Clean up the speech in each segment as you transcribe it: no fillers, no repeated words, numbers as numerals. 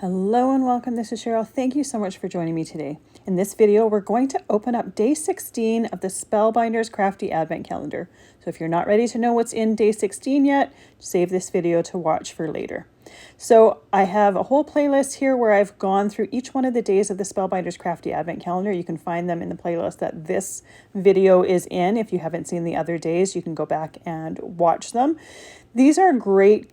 Hello and welcome, this is Cheryl. Thank you so much for joining me today. In this video, we're going to open up day 16 of the Spellbinders Crafty Advent Calendar. So if you're not ready to know what's in day 16 yet, save this video to watch for later. So I have a whole playlist here where I've gone through each one of the days of the Spellbinders Crafty Advent Calendar. You can find them in the playlist that this video is in. If you haven't seen the other days, you can go back and watch them. These are great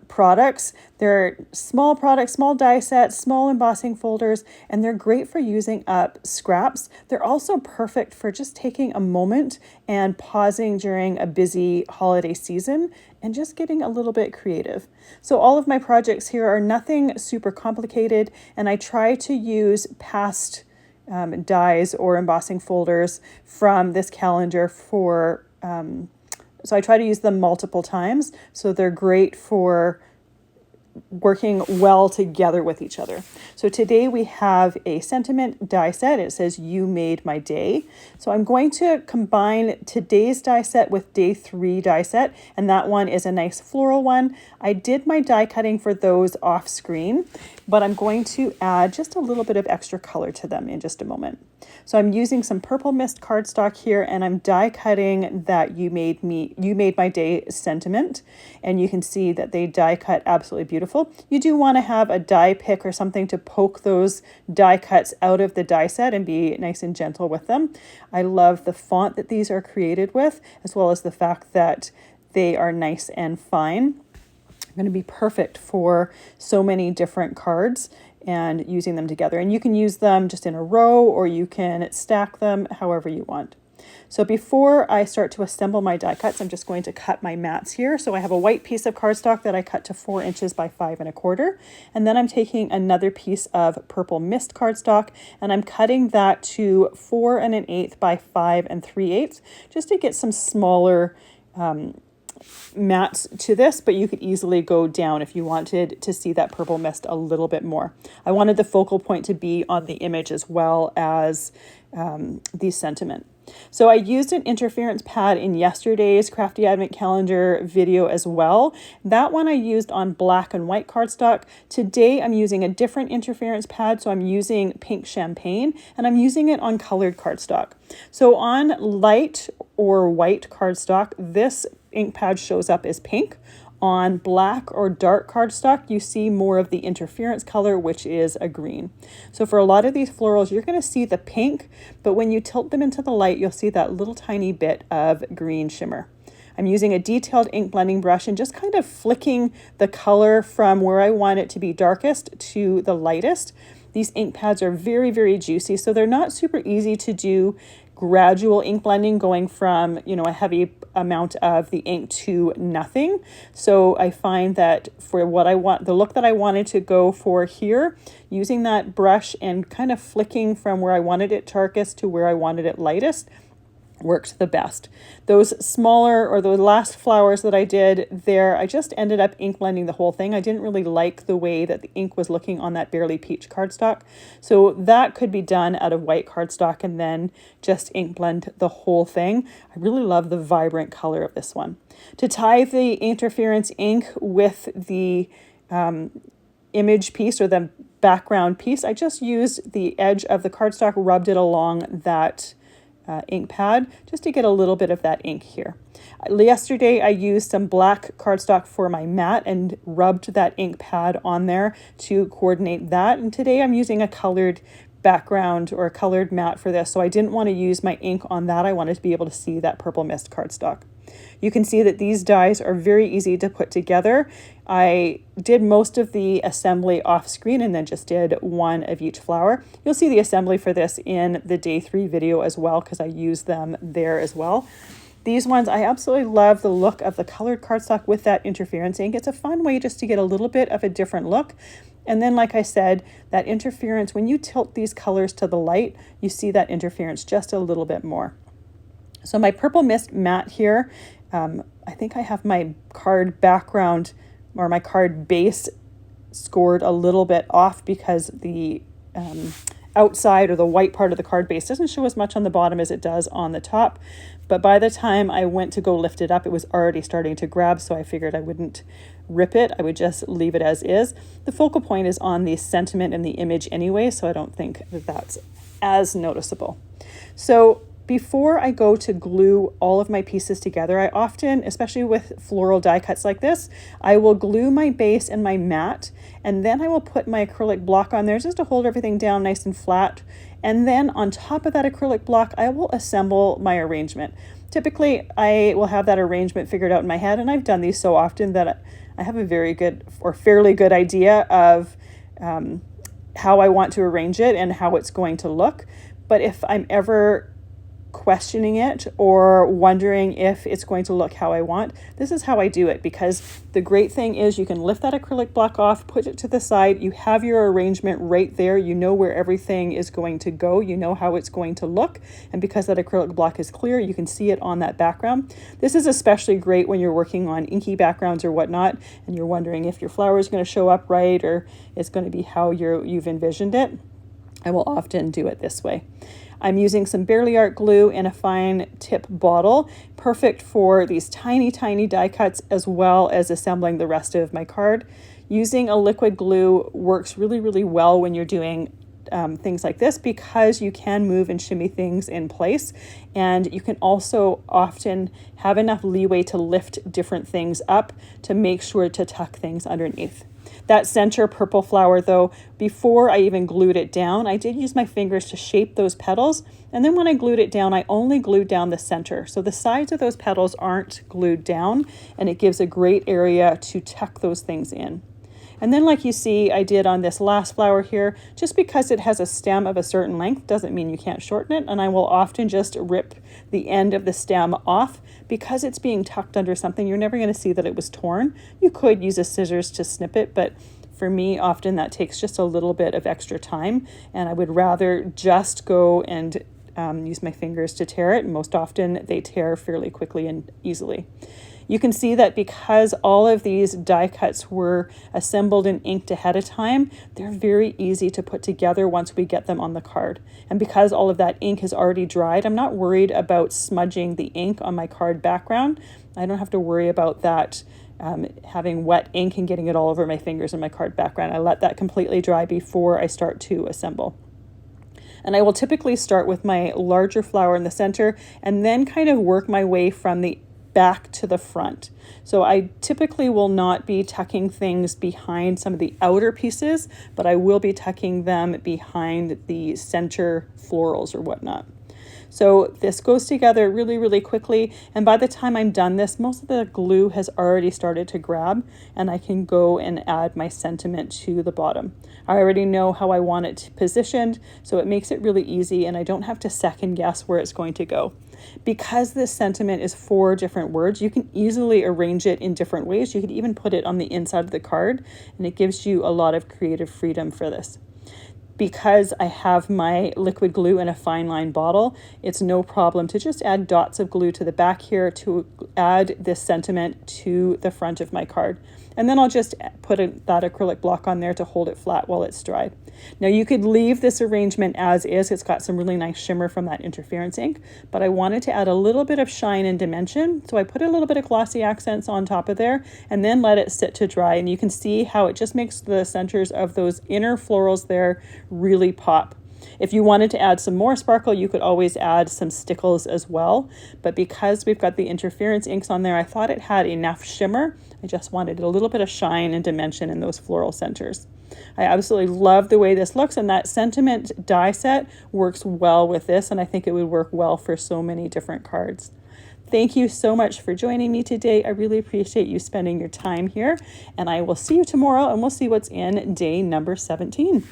products. They're small products, small die sets, small embossing folders, and they're great for using up scraps. They're also perfect for just taking a moment and pausing during a busy holiday season and just getting a little bit creative. So all of my projects here are nothing super complicated, and I try to use past dies or embossing folders from this calendar for so I try to use them multiple times, so they're great for working well together with each other. So today we have a sentiment die set. It says, "You made my day." So I'm going to combine today's die set with day 3 die set, and that one is a nice floral one. I did my die cutting for those off screen, but I'm going to add just a little bit of extra color to them in just a moment. So I'm using some Purple Mist cardstock here, and I'm die cutting that You Made My Day sentiment, and you can see that they die cut absolutely beautiful. You do want to have a die pick or something to poke those die cuts out of the die set and be nice and gentle with them. I love the font that these are created with, as well as the fact that they are nice and fine. Going to be perfect for so many different cards and using them together. And you can use them just in a row, or you can stack them however you want. So before I start to assemble my die cuts, I'm just going to cut my mats here. So I have a white piece of cardstock that I cut to 4 inches by 5 1/4. And then I'm taking another piece of Purple Mist cardstock, and I'm cutting that to 4 1/8 by 5 3/8, just to get some smaller mats to this, but you could easily go down if you wanted to see that purple mist a little bit more. I wanted the focal point to be on the image as well as the sentiment. So I used an interference pad in yesterday's Crafty Advent Calendar video as well. That one I used on black and white cardstock. Today I'm using a different interference pad, so I'm using pink champagne, and I'm using it on colored cardstock. So on light or white cardstock, this ink pad shows up as pink. On black or dark cardstock, you see more of the interference color, which is a green. So for a lot of these florals, you're going to see the pink, but when you tilt them into the light, you'll see that little tiny bit of green shimmer. I'm using a detailed ink blending brush and just kind of flicking the color from where I want it to be darkest to the lightest. These ink pads are very, very juicy, so they're not super easy to do gradual ink blending, going from, a heavy amount of the ink to nothing. So I find that for what I want, the look that I wanted to go for here, using that brush and kind of flicking from where I wanted it darkest to where I wanted it lightest worked the best. Those smaller, or the last flowers that I did there, I just ended up ink blending the whole thing. I didn't really like the way that the ink was looking on that Barely Peach cardstock. So that could be done out of white cardstock and then just ink blend the whole thing. I really love the vibrant color of this one. To tie the interference ink with the image piece or the background piece, I just used the edge of the cardstock, rubbed it along that ink pad just to get a little bit of that ink here. Yesterday I used some black cardstock for my mat and rubbed that ink pad on there to coordinate that, and today I'm using a colored background or a colored mat for this, so I didn't want to use my ink on that. I wanted to be able to see that Purple Mist cardstock. You can see that these dies are very easy to put together. I did most of the assembly off screen and then just did one of each flower. You'll see the assembly for this in the day 3 video as well, because I used them there as well. These ones, I absolutely love the look of the colored cardstock with that interference ink. It's a fun way just to get a little bit of a different look. And then, like I said, that interference, when you tilt these colors to the light, you see that interference just a little bit more. So my Purple Mist mat here, I think I have my card background or my card base scored a little bit off because the outside or the white part of the card base doesn't show as much on the bottom as it does on the top. But by the time I went to go lift it up, it was already starting to grab, so I figured I wouldn't rip it. I would just leave it as is. The focal point is on the sentiment and the image anyway, so I don't think that that's as noticeable. So before I go to glue all of my pieces together, I often, especially with floral die cuts like this, I will glue my base and my mat, and then I will put my acrylic block on there just to hold everything down nice and flat. And then on top of that acrylic block, I will assemble my arrangement. Typically, I will have that arrangement figured out in my head, and I've done these so often that I have a very good or fairly good idea of how I want to arrange it and how it's going to look. But if I'm ever questioning it or wondering if it's going to look how I want, this is how I do it, because the great thing is you can lift that acrylic block off, put it to the side, you have your arrangement right there, you know where everything is going to go, you know how it's going to look, and because that acrylic block is clear, you can see it on that background. This is especially great when you're working on inky backgrounds or whatnot, and you're wondering if your flower is going to show up right or it's going to be how you've envisioned it. I will often do it this way. I'm using some Barely Art glue in a fine tip bottle, perfect for these tiny, tiny die cuts as well as assembling the rest of my card. Using a liquid glue works really, really well when you're doing things like this, because you can move and shimmy things in place, and you can also often have enough leeway to lift different things up to make sure to tuck things underneath. That center purple flower though, before I even glued it down, I did use my fingers to shape those petals, and then when I glued it down, I only glued down the center. So the sides of those petals aren't glued down, and it gives a great area to tuck those things in. And then like you see I did on this last flower here, just because it has a stem of a certain length doesn't mean you can't shorten it, and I will often just rip the end of the stem off. Because it's being tucked under something, you're never going to see that it was torn. You could use a scissors to snip it, but for me, often that takes just a little bit of extra time, and I would rather just go and use my fingers to tear it. Most often they tear fairly quickly and easily. You can see that because all of these die cuts were assembled and inked ahead of time, they're very easy to put together once we get them on the card. And because all of that ink has already dried, I'm not worried about smudging the ink on my card background. I don't have to worry about that having wet ink and getting it all over my fingers and my card background. I let that completely dry before I start to assemble. And I will typically start with my larger flower in the center and then kind of work my way from the back to the front. So I typically will not be tucking things behind some of the outer pieces, but I will be tucking them behind the center florals or whatnot. So this goes together really, really quickly, and by the time I'm done this, most of the glue has already started to grab, and I can go and add my sentiment to the bottom. I already know how I want it positioned, so it makes it really easy, and I don't have to second guess where it's going to go. Because this sentiment is 4 different words, you can easily arrange it in different ways. You could even put it on the inside of the card, and it gives you a lot of creative freedom for this. Because I have my liquid glue in a fine line bottle, it's no problem to just add dots of glue to the back here to add this sentiment to the front of my card. And then I'll just put that acrylic block on there to hold it flat while it's dried. Now you could leave this arrangement as is. It's got some really nice shimmer from that interference ink, but I wanted to add a little bit of shine and dimension. So I put a little bit of glossy accents on top of there and then let it sit to dry. And you can see how it just makes the centers of those inner florals there really pop. If you wanted to add some more sparkle, you could always add some stickles as well. But because we've got the interference inks on there, I thought it had enough shimmer. I just wanted a little bit of shine and dimension in those floral centers. I absolutely love the way this looks, and that sentiment die set works well with this, and I think it would work well for so many different cards. Thank you so much for joining me today. I really appreciate you spending your time here, and I will see you tomorrow, and we'll see what's in day number 17.